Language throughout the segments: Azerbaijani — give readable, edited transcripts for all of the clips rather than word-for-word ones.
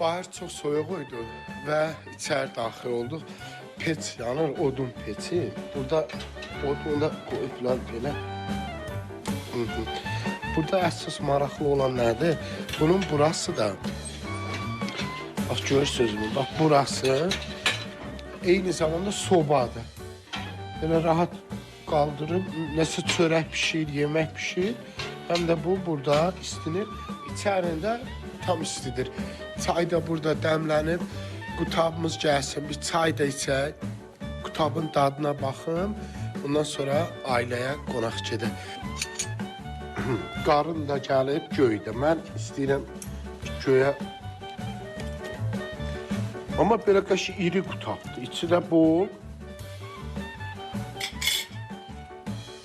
Bahar çox soyuq idi və içəri daxil olduq. Peç yanır, odun peçi. Burada odunu da qoyublar belə. Burada əsas maraqlı olan nədir? Bunun burası da, bax görürsünüz mü? Bax burası eyni zamanda sobadır. Belə rahat qaldırıb, nəsə çörək pişir, yemək pişir. Həm də bu burada istinir. İçərində tam istidir. Çay da burada dəmlənib. Qutabımız gəlsin, bir çay da içək. Qutabın dadına baxım. Ondan sonra ailəyə qonaq gedək. Qarın da gəlib göydə. Mən istəyirəm göyə. Amma belə qəşi iri qutabdır. İçi də bol.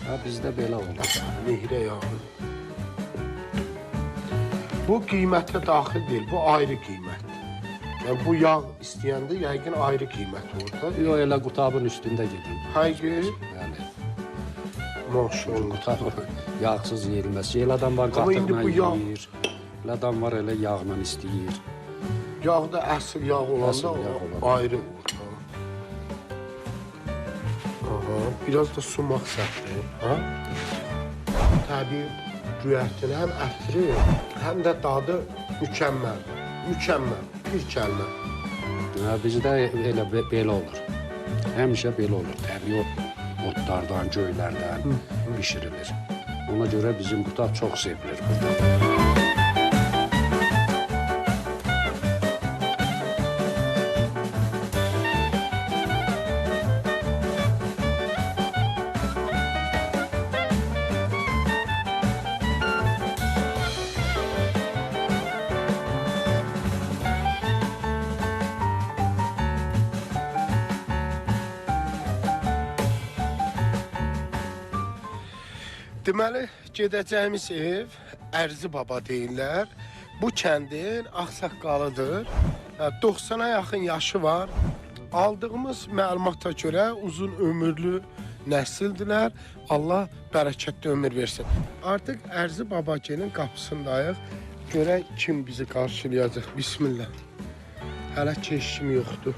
Ha, bizdə belə olur. Nehrə yağı. Bu qiymətə daxil deyil, bu ayrı qiymətdir. Yəni, bu yağ istəyəndə yəqin ayrı qiymət orada. Yox, elə qutabın üstündə gedir. Hayır. Yəni, Maşallah. qutab yağsız yeyilməz. Elə adam var Amma indi qatırla bu yağ- yeyir. Elə adam var elə yağla istəyir. Yağda əsl yağ olanda Əsl yağ o olan. ayrı orada. Aha, biraz da su məqsəddir. Ha? Təbii güətini həm ətri, həm də dadı mükəmməldir. Mükəmməl, bir kəlmə. Ha, bizdə elə belə olur. Həmişə belə olur. Təbii otlardan, göylərdən bişirilir. Ona görə bizim qutab çox sevilir burada. Deməli, gedəcəyimiz ev Ərzi Baba deyirlər. Bu kəndin ağsaqqalıdır. 90-a yaxın yaşı var. Aldığımız məlumata görə uzun ömürlü nəsildilər. Allah bərəkətli ömür versin. Artıq Ərzi Babagilin qapısındayıq. Görək kim bizi qarşılayacaq. Bismillah. Hələ keşkim yoxdur.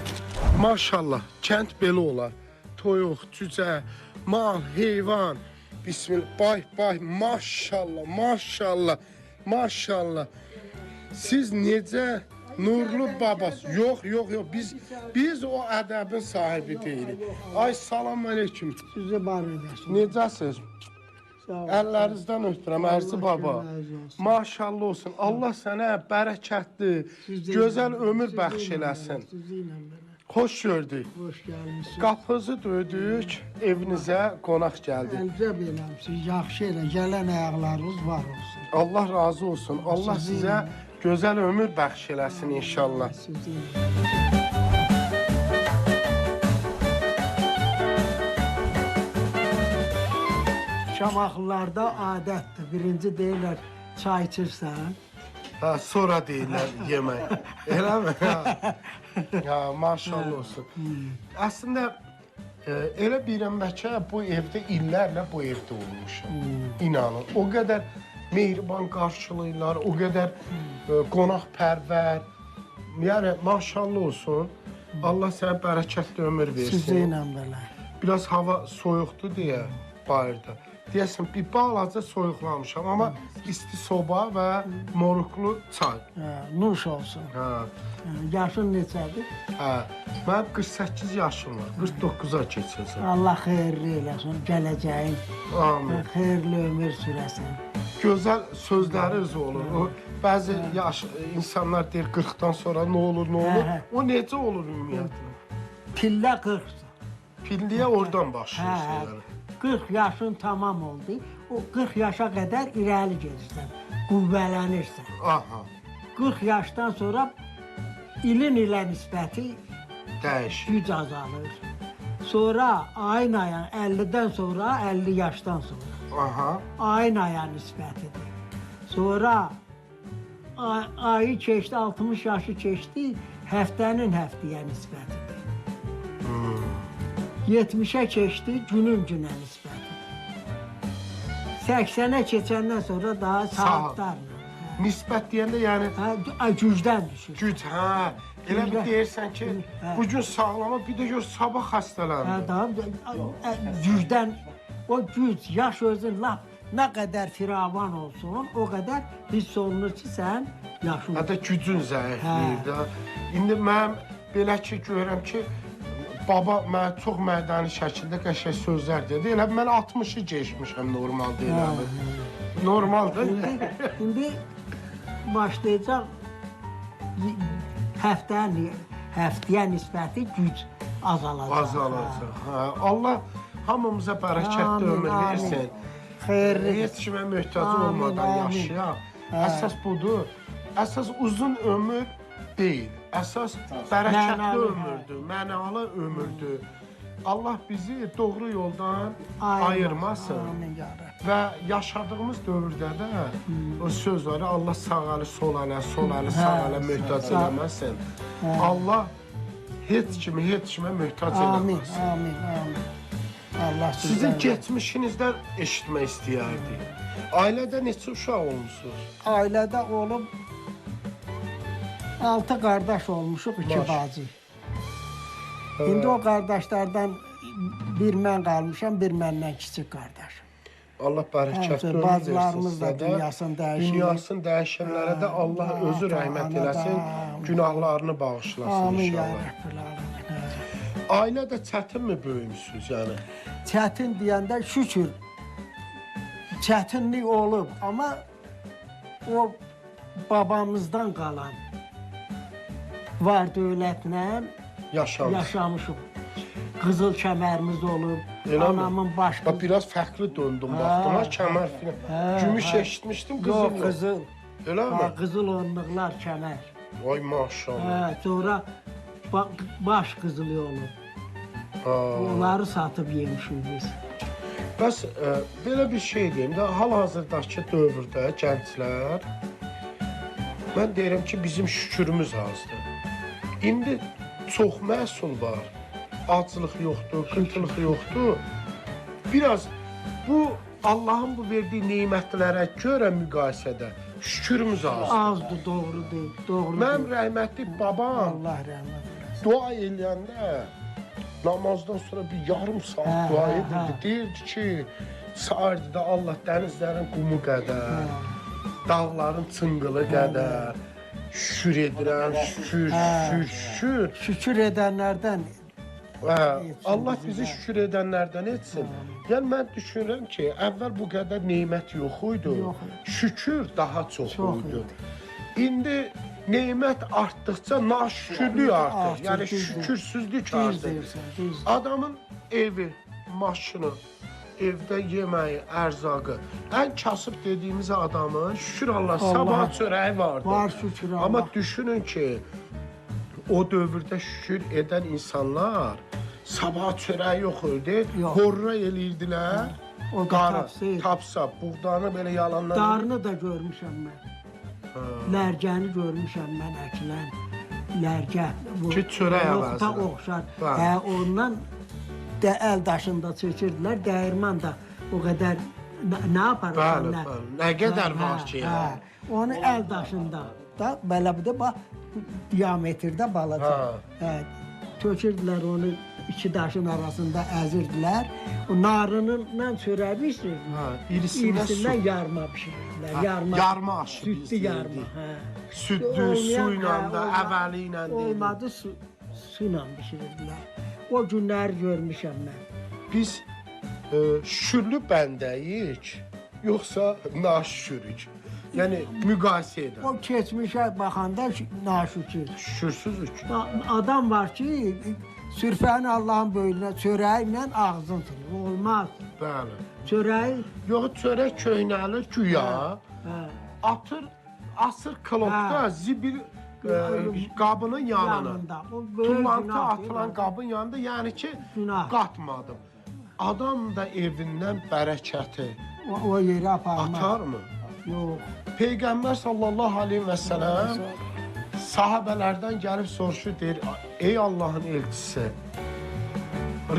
Maşallah, kənd belə olar. Toyuq, cücə, mal, heyvan. Bismillah, bay, maşallah, maşallah, maşallah. Siz necə nurlu babas? Yox, biz o ədəbin sahibi deyilik. Ay, salam aleyküm. Sizi var edəsin. Necəsiz? Əllərinizdən ötürəm, Ərzi Baba. Maşallah olsun. Allah sənə bərəkətli, gözəl ömür bəxş eləsin. Sizinlə belə. Xoş gördük. Hoş gəlmişsiniz. Qapınızı döydük, evinizə qonaq gəldik. Əncə beləmsiz, yaxşı elə, gələn ayaqlarınız var olsun. Allah razı olsun. Allah sizə gözəl ömür bəxş eləsin inşallah. Sizinlə. Şamaxlılarda adətdir. Birinci deyirlər, çay içirsən. Ha, sonra deyirlər yemək. Eləmi? Ya, maşallah olsun. Əslində, elə bilirəm bəlkə bu evdə illərlə bu evdə olmuşam. İnanın. O qədər mehriban qarşılayırlar, o qədər qonaqpərvər. Yəni, maşallah olsun. Allah sənə bərəkətli ömür versin. Sizinlə belə. Biraz hava soyuqdur deyə bayırda. Deyəsən, bir balaca soyuqlamışam, amma isti soba və moruqlu çay. Nuş olsun. Hə, Yaşın neçədir? hə. Mənim 48 yaşım var, 49-a keçəcəm. Allah xeyirli eləsin, gələcəyin. Amin. Xeyirli ömür sürəsən. Gözəl sözləriniz olur. O, bəzi insanlar deyir 40-dan sonra nə olur, nə olur. Hə. O necə olur ümumiyyətlə? Pillə 40-dır. Pilliyə oradan başlayırsan Hə, yəni. 40 yaşın tamam oldu. O 40 yaşa qədər irəli gedirsən, qüvvələnirsən. Aha, 40 yaşdan sonra ilin ilə nisbəti dəyişir. güc azalır. Sonra ayın aya 50-dən sonra 50 yaşdan sonra Aha, ayın aya nisbətidir. Sonra ayı keçdi, 60 yaşı keçdi, həftənin həftəyə nisbətidir. 70'e keçdi, günün günə nisbətidir. 80'e keçəndən sonra daha saatlarla. nisbət deyəndə yəni Gücdən düşür. güc, hə. Elə bir Gücdən. deyirsən ki, Hə. bu gün sağlama, bir də gör sabah xəstələndim. Gücdən, o güc, yaş özün lap nə qədər firavan olsun, o qədər hiss olunur ki, sən yaşlı. Hətta gücün zəifliyir də. İndi mən belə ki, görürəm ki, baba mənə çox mədəni şəkildə qəşəng sözlər dedi. Elə mən 60-ı keçmişəm normal deyirəm. Normaldır. İndi başlayacaq həftəyə nisbəti güc azalacaq. Azalacaq. Hə. Allah hamımıza bərəkətli ömür versin. Xeyirli. Heç kimə möhtac olmadan yaşayaq. Əsas budur. Əsas uzun ömür deyil. Əsas bərəkətli ömürdür, mənalı ömürdür. Allah bizi doğru yoldan ayırmasın. Amin ya Rəbb. Və yaşadığımız dövrdə də o söz var, Allah sağ əli, sol əli, sol əli, sağ ələ möhtac eləməsin. Allah heç kimə möhtac Amin, eləməsin. amin, amin. Allah Sizin keçmişinizdən eşitmək istəyərdik. Ailədə neçə uşaq olmusunuz? Ailədə olub 6 qardaş olmuşuq, 2 Baş. bacı. İndi o qardaşlardan bir mən qalmışam, bir məndən kiçik qardaş. Allah bərəkətli ömür versin Bacılarımız da sizə də. dünyasını dəyişir. Dünyasını dəyişənlərə də Allah özü rəhmət eləsin, günahlarını bağışlasın Amin ya inşallah. Rəbbül Ələmin. Ailədə çətinmi böyümüsünüz yəni? Çətin deyəndə şükür çətinlik olub, amma o babamızdan qalan var dövlətlə yaşamışıq. Qızıl kəmərimiz olub, anamın başqa... Bax, biraz fərqli döndüm, baxdım, kəmər filan. Gümüş eşitmişdim, qızıl Yox, yox. qızıl. Elə mi? Qızıl onluqlar kəmər. Ay maşallah. Sonra baş qızılı olub. Onları satıb yemişik biz. Bəs belə bir şey deyim də, hal-hazırdakı dövrdə gənclər, mən deyirəm ki, bizim şükürümüz azdır. İndi çox məhsul var, aclıq yoxdur, qıtlıq yoxdur. Biraz bu Allahın bu verdiyi nemətlərə görə müqayisədə şükürümüz azdır. Azdır, doğru deyil, doğru Mənim deyil. rəhmətli babam Allah rəhmət eləsin. dua eləyəndə namazdan sonra bir yarım saat dua edirdi. Deyirdi ki, sahildə Allah dənizlərin qumu qədər, dağların çınqılı qədər, şükür edirəm, şükür. Şükür edənlərdən Allah bizi şükür edənlərdən etsin. Yəni mən düşünürəm ki, əvvəl bu qədər nemət yox idi. Şükür daha çox idi. İndi nemət artdıqca naşükürlük artır. Yəni şükürsüzlük artır. Adamın evi, maşını, evdə yeməyi, ərzaqı. Ən kasıb dediyimiz adamın şükür Allah sabah çörəyi vardı. Var şükür Allah. Amma düşünün ki, o dövrdə şükür edən insanlar sabah çörəyi yox idi, horra eləyirdilər. O Qarı, tapsa, buğdanı belə yalanlar. Darını da görmüşəm mən. Lərgəni görmüşəm mən əkilən. Lərgə. Ki, çörək Yoxda əvəzinə. oxşar. Ondan əl daşında çökürdülər. Dəyirman da o qədər nə yaparsan? Bəli. Nə qədər var ki ya. Onu əl daşında da belə bir də bax diametrdə balaca. Tökürdülər onu iki daşın arasında əzirdilər. O narınınla çörəyi bişirirdilər. İrisindən yarma bişirirdilər. Yarma aşı Südlü yarma. Südlü, suyla da, əvvəli ilə deyil. Olmadı, su ilə bişirirdilər. O günləri görmüşəm mən. Biz şükürlü bəndəyik, yoxsa naşükürük? Yəni, müqayisə edən. O keçmişə baxanda naşükür. Şükürsüzlük. Adam var ki, sürfəni Allahın böyrünə çörəklə ağzını tutur. Olmaz. Bəli. Çörəyi... Yox, çörək köhnəli güya, asır klopda zibil qabının yanına. Tullantı atılan qabın yanında, yəni ki, qatmadım. Adam da evindən bərəkəti o yerə aparmaz. Atarmı? Yox. Peyğəmbər sallallahu aleyhi və sələm sahabələrdən gəlib soruşur, deyir, ey Allahın elçisi,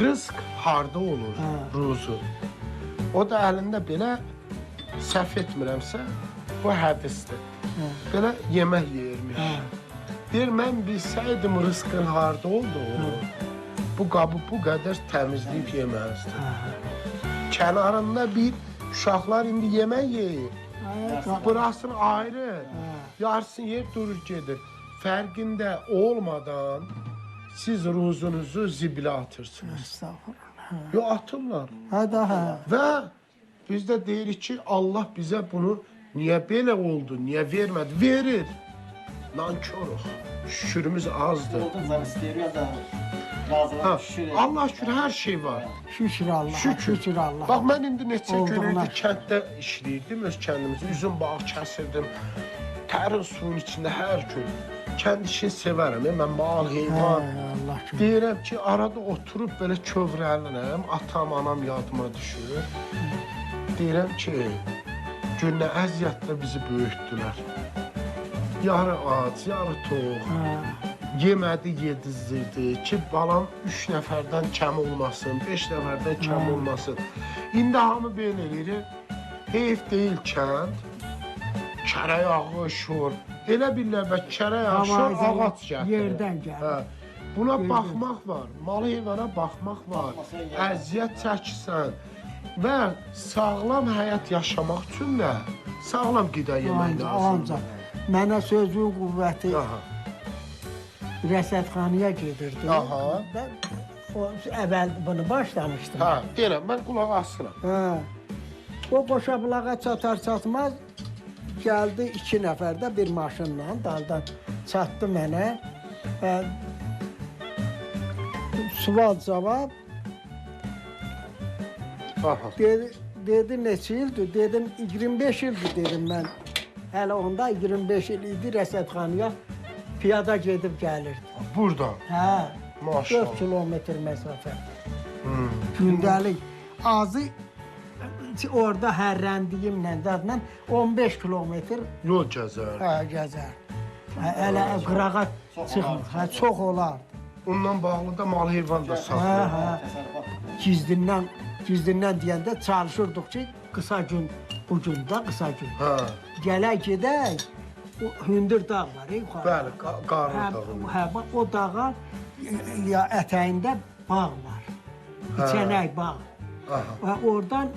rızq harda olur, ruzu? O da əlində belə, səhv etmirəmsə, bu hədisdir. belə yemək yeyirmiş. Deyir, mən bilsəydim rızqın harda olduğunu, bu qabı bu qədər təmizləyib yeməzdim. Kənarında bir uşaqlar indi yemək yeyir. Burasını ayrı, yarısını yer durur gedir. Fərqində olmadan siz ruzunuzu zibilə atırsınız. Estağfurullah. Yo, atırlar. Daha. Və biz də deyirik ki, Allah bizə bunu niyə belə oldu, niyə vermədi? Verir. Nanköruq. Şükürümüz azdır. Olduğunuzdan istəyir da razılar şükür. Allah şükür, hər şey var. Şükür Allah. Şükür Allah. Bax, mən indi neçə gün Olduğuna. idi kənddə işləyirdim, öz kəndimizi, üzüm bağı kəsirdim. Tərin suyun içində hər gün. Kənd işini sevərəm, mən mal, heyvan. Allah şükür. Deyirəm ki, arada oturub belə kövrəlirəm, atam, anam yadıma düşür. Deyirəm ki, günlə əziyyətlə bizi böyütdülər. Yarı ac, yarı tox. Yemədi, yedizdirdi ki, balam 3 nəfərdən kəm olmasın, 5 nəfərdən kəm olmasın. İndi hamı belə eləyir, heyf deyil kənd, kərə yağı, şor. Elə bilirlər və kərə yağı, şor, ağac gətirir. Yerdən gəlir. Buna baxmaq var, malı heyvana baxmaq var, əziyyət çəkirsən və sağlam həyat yaşamaq üçün də sağlam qida yemək lazımdır. Ancaq mənə sözün qüvvəti Aha. rəsədxanaya gedirdim. Aha. Ben o əvvəl bunu başlamışdım. Hə, deyirəm, mən qulaq asıram. O Qoşabulağa çatar-çatmaz gəldi 2 nəfər də bir maşınla daldan çatdı mənə. Sual cavab Aha. dedi neçə ildir? Dedim 25 ildir dedim mən. Hələ onda 25 il idi rəsədxanaya piyada gedib gəlirdi. Buradan. Hə. Maşallah. 4 kilometr məsafə. Gündəlik azı orada hərrəndiyimlə dadla 15 kilometr Yol gəzər. gəzər. Hələ qırağa çıxmır. Hə, çox olardı. Ondan bağlı da mal heyvan da Hə, saxlayır. hə. Gizdindən deyəndə çalışırdıq ki, qısa gün bu gün də qısa gün. Hə, Gələk gedək. O hündür dağ var, yuxarı. bəli, qarlı Hə, dağı. hə, bax o dağa ya ətəyində bağ var. İçənək bağ. Aha, Və oradan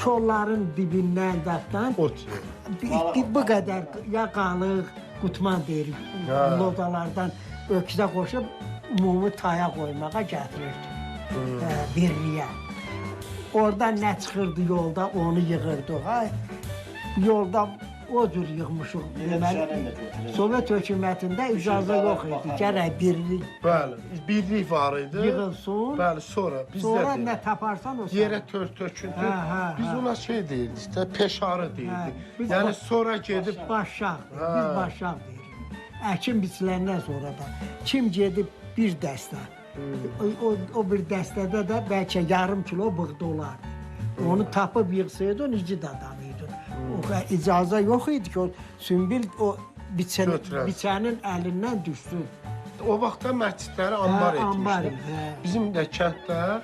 kolların dibindən dağdan ot yer. bu qədər ya qalıq, qutman deyirik. Hə. Lodalardan öküzə qoşub mumu taya qoymağa gətirirdi. Birliyə. Oradan nə çıxırdı yolda onu yığırdıq. Ay, yolda o cür yığmışıq. Deməli, Sovet hökumətində icazə yox idi. Gərək birlik Bəli, birlik var idi. yığılsın. Bəli, sonra bizdə Sonra deyil. nə taparsan o Yerə sana. töküldü. Hə, Biz hə. ona şey deyirdik də, peşarı deyirdik. Biz Yəni baş- sonra gedib Başaq, Hə. biz başaq deyirik. Əkin biçiləndən sonra da kim gedib bir dəstə, o bir dəstədə də bəlkə yarım kilo buğda olardı. Onu tapıb yığsaydı, o necə adam idi. O icazə yox idi ki, o sünbil o Götürər. biçənin əlindən düşsün. o vaxtda məscidləri ambar Hə, ambar etmişlər. idi, hə. Bizim də kənddə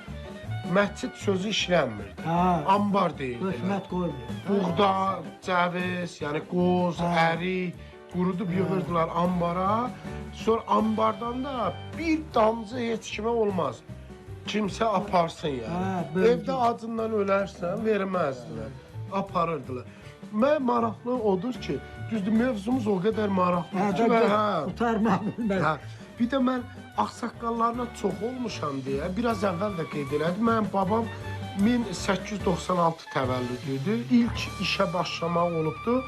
məscid sözü işlənmirdi. Ha, Ambar deyildilər. hökumət qoymuyor. Buğda, cəviz, yəni qoz, ərik qurudub yığırdılar ambara. Sonra ambardan da bir damcı heç kimə olmaz. Kimsə aparsın yəni. Hə, bölgü. Evdə acından ölərsən, verməzdilər. Aparırdılar. Mən maraqlı odur ki, düzdür mövzumuz o qədər maraqlı ki, hə. Utarmaq bilməz. Hə. Bir də mən ağsaqqallarına çox olmuşam deyə biraz əvvəl də qeyd elədim. Mənim babam 1896 təvəllüd idi. İlk işə başlamaq olubdu.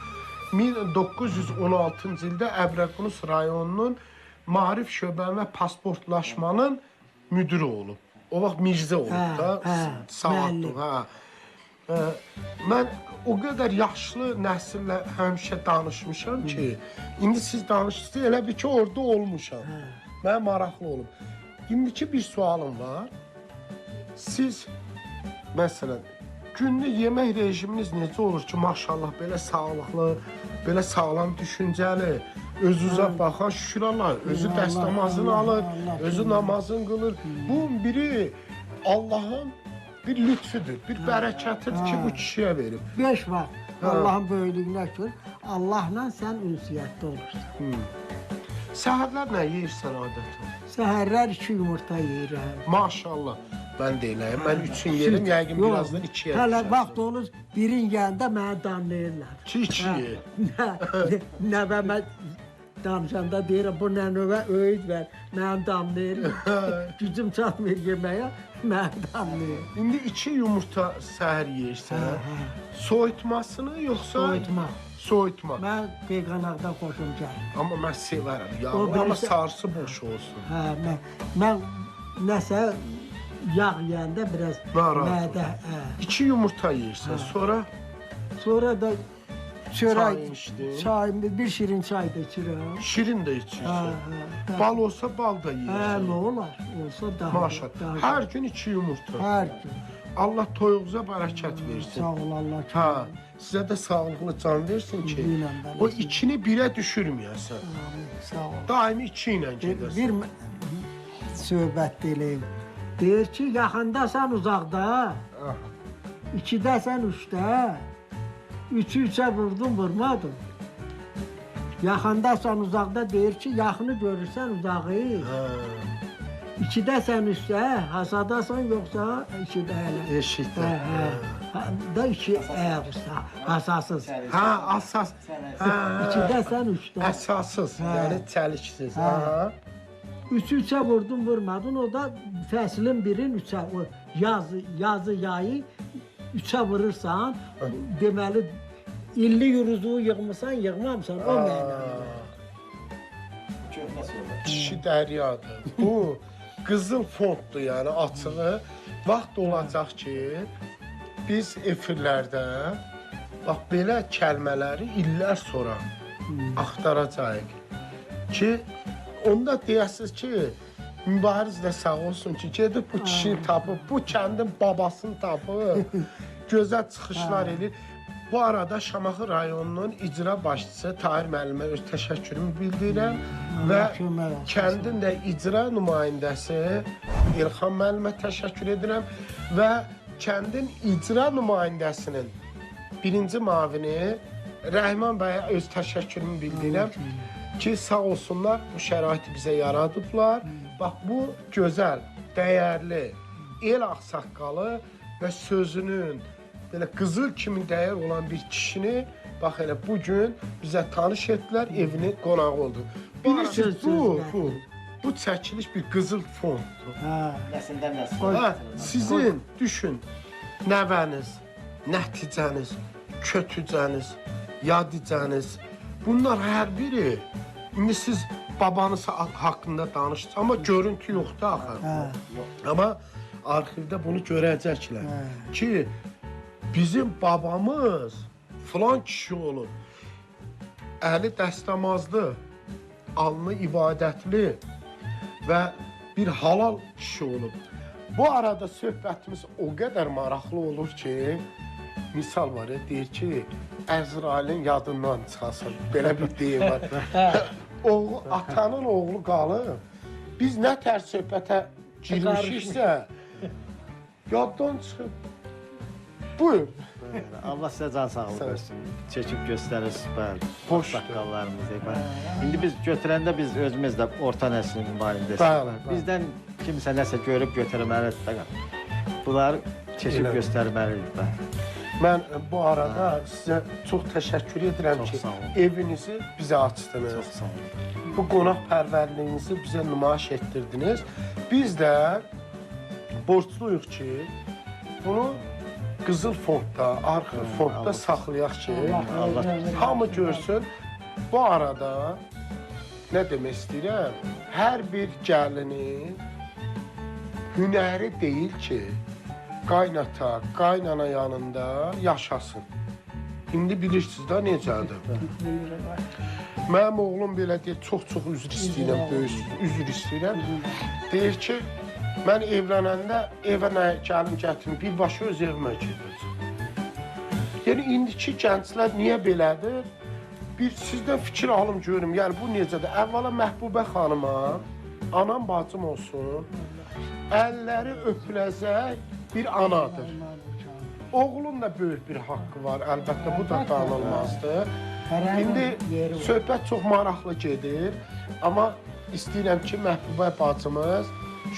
1916-cı ildə Əbrəqunus rayonunun Maarif şöbənin və pasportlaşmanın müdiri olub. O vaxt Mirzə olub da, savadlı, hə. Mən o qədər yaşlı nəsillə həmişə danışmışam ki, indi siz danışırsınız, elə bir ki, orada olmuşam. Mənə maraqlı olub. İndiki bir sualım var. Siz, məsələn, günlük yemək rejiminiz necə olur ki, maşallah, belə sağlıqlı, belə sağlam düşüncəli, özünüzə baxan şükür Allah, özü dəstəmazını alır, özü namazını qılır. Bu biri Allahın bir lütfüdür, bir bərəkətidir ki, bu kişiyə verib. 5 vaxt Allahın böyüklüyünə şükür. Allahla sən ünsiyyətdə olursan. Səhərlər nə yeyirsən adətən? Səhərlər 2 yumurta yeyirəm. Maşallah. Mən deyiləyim. Mən 3-ün yerim, yəqin Yox, birazdan 2-yə hələ vaxt olur, birin gəndə məni danlayırlar. 2 yer. Nəvəmə danışanda deyirəm, bu nə növə öyüd ver, məni damlayır. Gücüm çatmır yeməyə, məni damlayır. İndi 2 yumurta səhər yeyirsən. Soyutmasını yoxsa? Soyutma. Soyutma. Mən qeyqanaqdan xoşum gəlir. Amma mən sevərəm. O Yağmur, amma birisi- sarısı boş olsun. Hə, mən nəsə yağ yeyəndə biraz Narahat mədə. 2 yumurta yeyirsən, sonra Sonra da çay çörək, içdin. çay, bir şirin çay da içirəm. Şirin də Hə, içirsən. hə. Bal olsa bal da Hə, yeyirsən. nə olar? Olsa daha. Maşallah. daha- Hər gün 2 yumurta. Hər gün. Allah toyuğuza bərəkət versin. Sağ ol Allah. Ha, sizə də sağlıqlı can versin ki, Bilməm, o içini birə düşürməyəsən. Sağ ol. Daimi 2 ilə Bir gedəsən. söhbət deyim. Deyir ki, yaxındasan uzaqda, 2-dəsən 3-də, 3-ü 3-ə vurdun, vurmadın. Yaxındasan uzaqda deyir ki, yaxını görürsən uzağı. Ha, 2-dəsən 3-də, hasadasan yoxsa 2-də hələ. eşitdə. Da 2 ayaqsa, hasasız. Ha, əsas. Ha, 2-dəsən 3-də. əsassız, Hə. yəni çəliksiz. Hə. Ha. 3-ü 3-ə vurdun, vurmadın. O da fəslin birin 3-ə, o yazı, yayı 3-ə vurursan, deməli illi yuruzuğu yığmısan, yığmamsan, o mənada. Köhnə söhbət. Kişi dəryadır. Bu qızıl fonddur, yəni açığı. Vaxt olacaq ki, biz efirlərdə bax belə kəlmələri illər sonra axtaracağıq ki, onda deyəsiz ki, mübariz də sağ olsun ki, gedib bu kişini tapıb, bu kəndin babasını tapıb, gözəl çıxışlar edir. Bu arada Şamaxı rayonunun icra başçısı Tahir müəllimə öz təşəkkürümü bildirirəm və kömək olsun. kəndin də icra nümayəndəsi İlxan müəllimə təşəkkür edirəm və kəndin icra nümayəndəsinin birinci mavini Rəhman bəyə öz təşəkkürümü bildirirəm ki, sağ olsunlar bu şəraiti bizə yaradıblar. Bax bu gözəl, dəyərli el ağsaqqalı və sözünün belə qızıl kimi dəyər olan bir kişini bax elə bu gün bizə tanış etdilər, evini qonaq oldu. Bilirsiniz bu çəkiliş bir qızıl fonddur. Hə. Nəsildən nəsil. Hə, sizin düşün, nəvəniz, nəticəniz, kötücəniz, yadicəniz, bunlar hər biri indi siz babanız haqqında danışdınız, amma görüntü yoxdur axı. Hə. Amma arxivdə bunu görəcəklər ki, bizim babamız filan kişi olub, əli dəstəmazlı, alnı ibadətli və bir halal kişi olub. Bu arada söhbətimiz o qədər maraqlı olur ki, misal var ya, deyir ki, Əzrailin yadından çıxasın, belə bir deyim var. Atanın oğlu qalıb, biz nə tər söhbətə girmişiksə, yaddan çıxıb. Buyur. Allah sizə can sağlığı Sağ ol. versin. Çəkib göstərirsiniz, bəli. Xoş Saqqallarımızı. İndi biz götürəndə biz özümüz də orta nəslin nümayəndəsiyik. Bəli, bəli. Bizdən kimsə nəsə görüb götürməlidir də. Bunlar keçib Elə. göstərməlidir də. Mən bu arada sizə çox təşəkkür edirəm Çox ki, sağ olun. evinizi bizə açdınız. Çox sağ olun. Bu qonaqpərvərliyinizi bizə nümayiş etdirdiniz. Biz də borcluyuq ki, bunu qızıl fondda, arxiv fondda saxlayaq ki, Allah hamı görsün. Bu arada nə demək istəyirəm? Hər bir gəlinin hünəri deyil ki, qaynata, qaynana yanında yaşasın. İndi bilirsiniz də necədir. Mənim oğlum belə deyir, çox üzr istəyirəm, böyük üzr istəyirəm. Deyir ki, mən evlənəndə evə nə gəlim gətirim, birbaşa öz evimə gedəcəm. Yəni, indiki gənclər niyə belədir? Bir sizdən fikir alım görüm, yəni bu necədir? Əvvəla Məhbubə xanıma, anam bacım olsun, əlləri öpüləcək bir anadır. oğlun da böyük bir haqqı var. Əlbəttə bu da Əlbəttə. danılmazdır. Hərənin İndi yeri var. söhbət çox maraqlı gedir. Amma istəyirəm ki, Məhbubə bacımız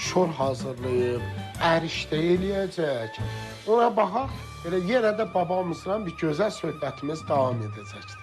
şor hazırlayıb, ərişdə eləyəcək. Ona baxaq, elə yenə də babamızla bir gözəl söhbətimiz davam edəcəkdir.